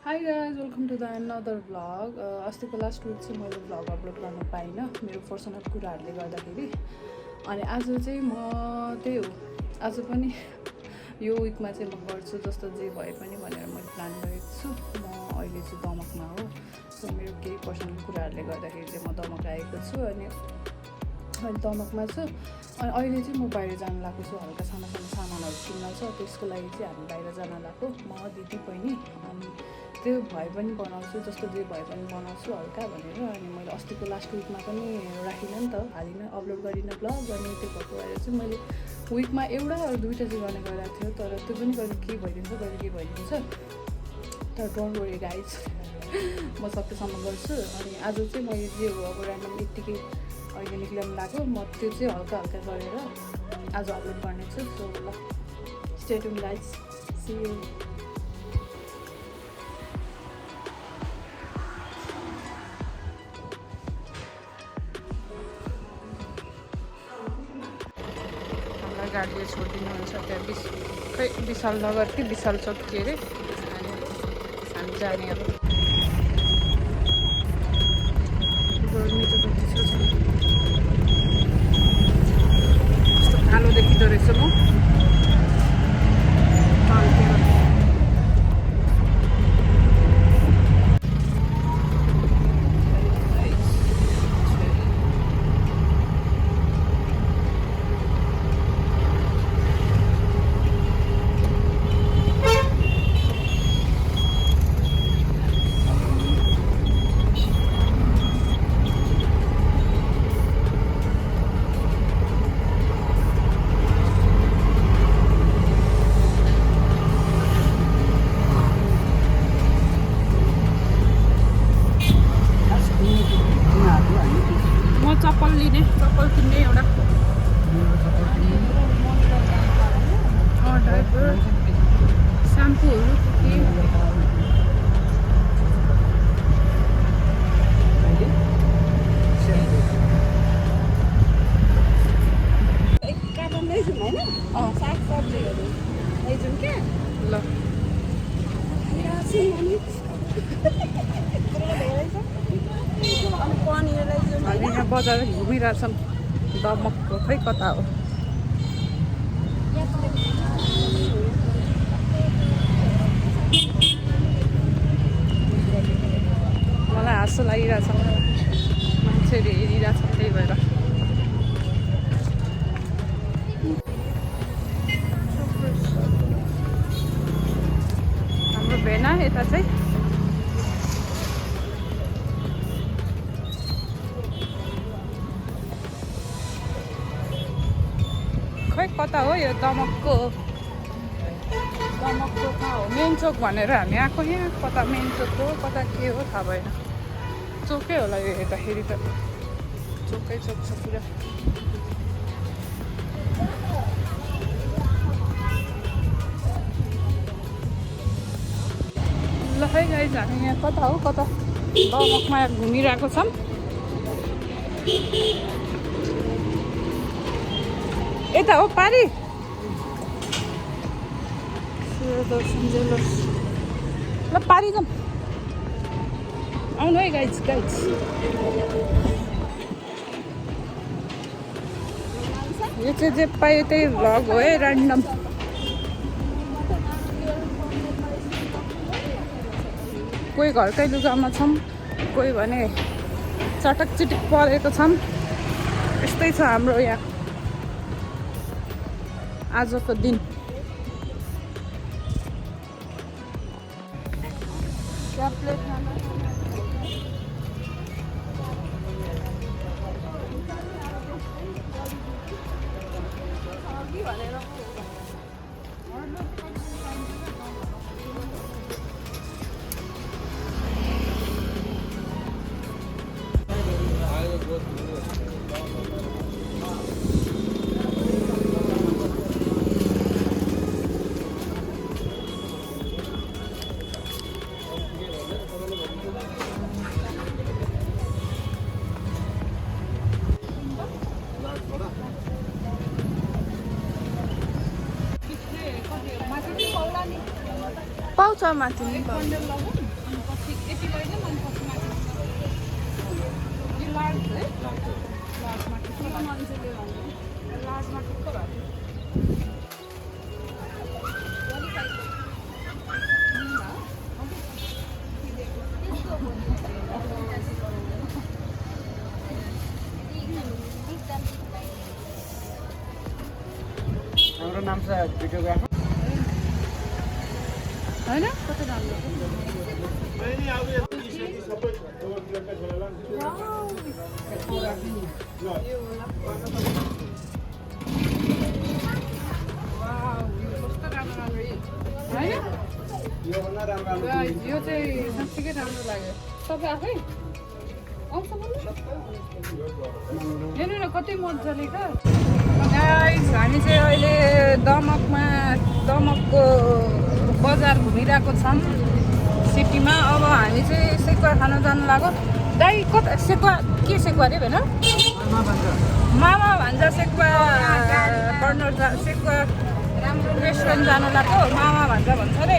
High guys welcome to the another vlog. अस्तिको last week चाहिँ मैले भ्लग अपलोड गर्न पाइनँ मेरो पर्सनल कुराहरूले गर्दाखेरि। अनि आज चाहिँ म त्यही हो, आज पनि यो विकमा चाहिँ म गर्छु जस्तो जे भए पनि भनेर मैले प्लान गरेको छु। म अहिले चाहिँ दमकमा हो, सो मेरो केही पर्सनल कुराहरूले गर्दाखेरि चाहिँ म दमक आएको छु। अनि अहिले दमकमा छु। अनि अहिले चाहिँ म बाहिर जान लागेको छु, हल्का साना सामानहरू किन्न छ, त्यसको लागि चाहिँ हामी बाहिर जान लागेको, म दिदी बहिनी। अनि त्यो भए पनि बनाउँछु, जस्तो जे भए पनि बनाउँछु हल्का भनेर। अनि मैले अस्तिको लास्ट विकमा पनि राखिनँ नि त, हालिनँ, अपलोड गरिनँ भ्लग। अनि त्यो भएको भएर चाहिँ मैले विकमा एउटा दुईवटा चाहिँ गर्ने गरिरहेको थियो, तर त्यो पनि कहिले के भइदिन्छ कहिले के भइदिन्छ। तर डोन्ट वरी गाइज, म सकेसम्म गर्छु। अनि आज चाहिँ मैले जे हो अब ऱ्यान्डम यत्तिकै अहिले निक्लिनु लाग्यो, म त्यो चाहिँ हल्का हल्का गरेर आज अपलोड गर्नेछु। सो ल, stay tuned guys, see you. गाडीले छोडिदिनुहुन्छ त्यहाँ विशाल नगर कि विशाल चौक के अरे, हामी जाने अब। गर्मी त कति छ, कस्तो कालो देखिँदो रहेछ म। चप्पल लिने, चप्पल किन्ने एउटा ड्राइभर, स्याम्पूहरू के सागसब्जीहरू लैजाउँ क्या। ल हामी यहाँ बजार घुमिरहेछौँ, दमकको खै कता हो। मलाई हाँसो लागिरहेछ, मान्छेहरू हेरिरहेछ, त्यही भएर। हाम्रो भेना यता चाहिँ खै कता हो यो दमकको कहाँ हो, मेन चोक भनेर हामी आएको। यहाँ कता मेन चोक हो कता के हो थाहा भएन। चोकै होला यो, हेर्दाखेरि त चोकै चोक छ पुरा। ल है गाइज, हामी यहाँ कता हो कता दमकमा घुमिरहेको छौँ। यता हो पारी दर्शन ज्वेलर्स। ल पारी जाऊँ, आउनु है गाइज। यो चाहिँ जे पायो त्यही भ्लग हो है, ऱ्यान्डम। कोही घरकै लुगामा छौँ, कोही भने चटक चिटिक परेको छौँ। यस्तै छ हाम्रो यहाँ आजको दिन। पाउँछ माथि नि। पछि यति लैजाउँ अनि पछि माथि यो लार्ज है लार्जमा ठिक्क मान्छेले लार्जमा ठिक्क भएको हाम्रो नाम छ भिडियोग्राफर होइन कति राम्रो यो चाहिँ साँच्चीकै राम्रो लाग्यो तपाईँ आफै आउँछ हेर्नु न कति मजाले क्या गाइस हामी चाहिँ अहिले दमकको बजार घुमिरहेको छौँ सिटीमा अब हामी चाहिँ सेकुवा खान जानु लाग्यो दाइ कता सेकुवा के सेकुवा अरे भन मामा भान्जा सेकुवा कर्नर सेकुवा रेस्टुरेन्ट जानु लाग्यो मामा भान्जा भन्छ अरे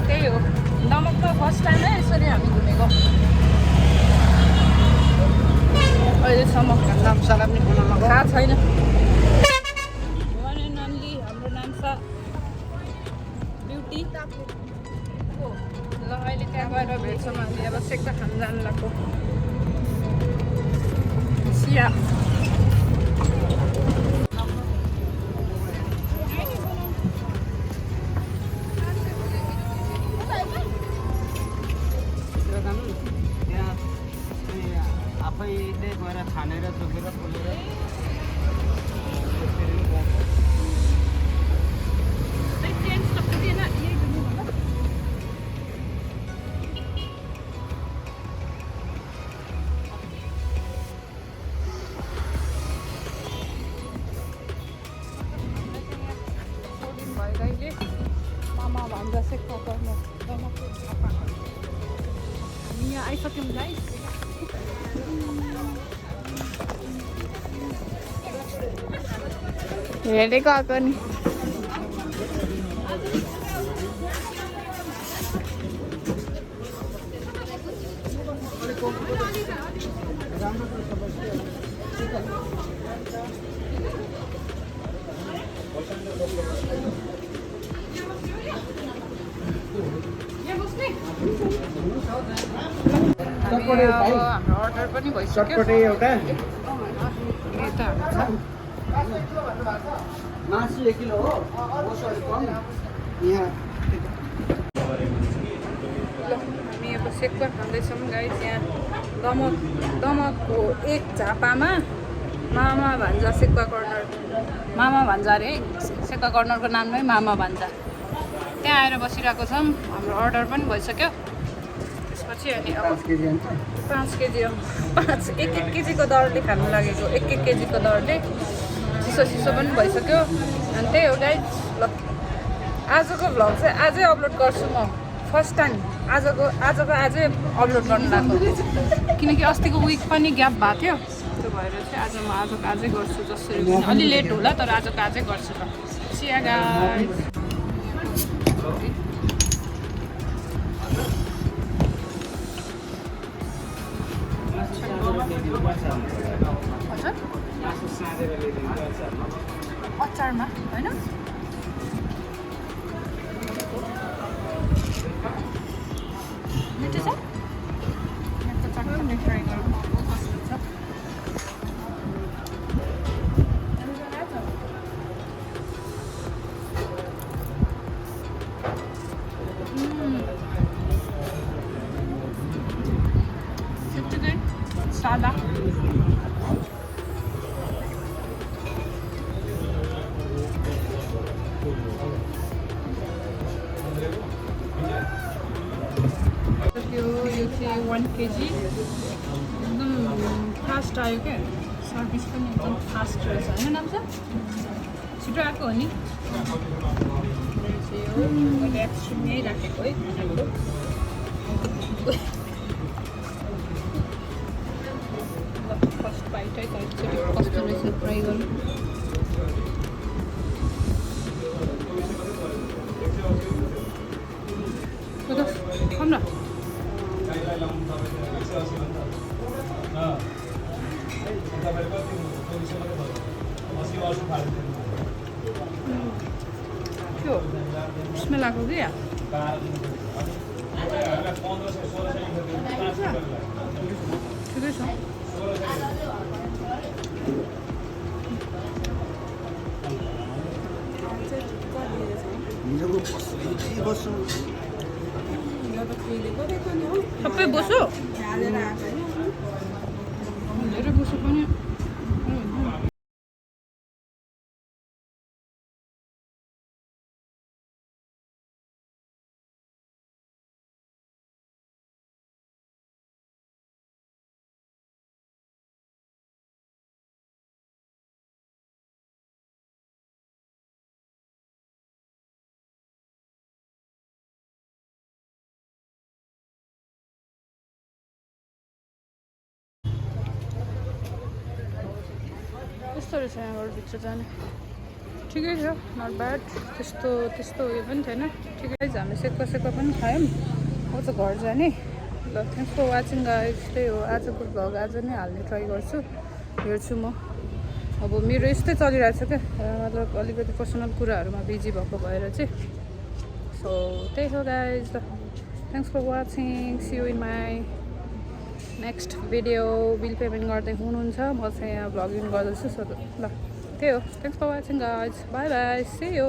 त्यही हो दमकमा फर्स्ट टाइम है यसरी हामी घुमेको अहिलेसम्म नाम सलाम नि बोल्न लगाऊ थाहा छैन नन्दी हाम्रो नाम छ ब्युटी ल अहिले त्यहाँ गएर भेट्छौँ हामी अब सेक्दा खान जानु लाग्यो सिया आफैले गएर छानेर चोकेर पोलेर मामा भान्जा सेक्का गर्नु यहाँ आइसक्यौँ गाइस हेरेको आएको नि हाम्रो अर्डर पनि भइसक्यो एउटा यता मासु 1 किलो हो यहाँ हामी अब सेक्वा खाँदैछौँ गाइस यहाँ दमकको एक झापामा मामा भान्जा सेक्वा कर्नर मामा भान्जा अरे सेक्वा कर्नरको नाम नै मामा भान्जा त्यहाँ आएर बसिरहेको छौँ हाम्रो अर्डर पनि भइसक्यो त्यसपछि अनि अब 5 केजी हो 1 केजीको दरले खानु लागेको 1 केजीको दरले चिसो पनि भइसक्यो अनि त्यही हो गाइस ल आजको भ्लग चाहिँ आजै अपलोड गर्छु म फर्स्ट टाइम आजको आजै अपलोड गर्नु लाग्यो किनकि अस्तिको विक पनि ग्याप भएको थियो त्यो भएर चाहिँ आज म आजको आजै गर्छु जसरी पनि अलि लेट होला तर आजको आजै गर्छु ल सिया गाइस अचारमा होइन मिठो छ यहाँको चटनी ट्राई गरौँ कस्तो छ सादा यो चाहिँ 1 केजी एकदम फास्ट आयो क्या सर्भिस पनि एकदम फास्ट रहेछ होइन नाम छ छिटो आएको हो नि मैले एक्सट्रिम यहीँ राखेको है फर्स्ट बाइट है एकचोटि कस्तो रहेछ ट्राई गरौँ खाऊँ न त्यो स्मेल आएको कि ठिकै छ सबै बोसो धेरै बोसो पनि कस्तो रहेछ यहाँबाट भित्र जाने ठिकै थियो नट ब्याड त्यस्तो उयो पनि थिएन ठिकै छ हामी सेक्का पनि खायौँ अब त घर जाने ल थ्याङ्क्स फर वाचिङ गाइज त्यही हो आजको भ्लग आज नै हाल्ने ट्राई गर्छु हेर्छु म अब मेरो यस्तै चलिरहेको छ क्या मतलब अलिकति पर्सनल कुराहरूमा बिजी भएको भएर चाहिँ सो त्यही हो गाइज ल thanks for watching see you in my next video bill payment गर्दै हुनुहुन्छ म चाहिँ यहाँ भ्लगिङ गर्दैछु सो ल त्यही हो thanks for watching guys bye bye see you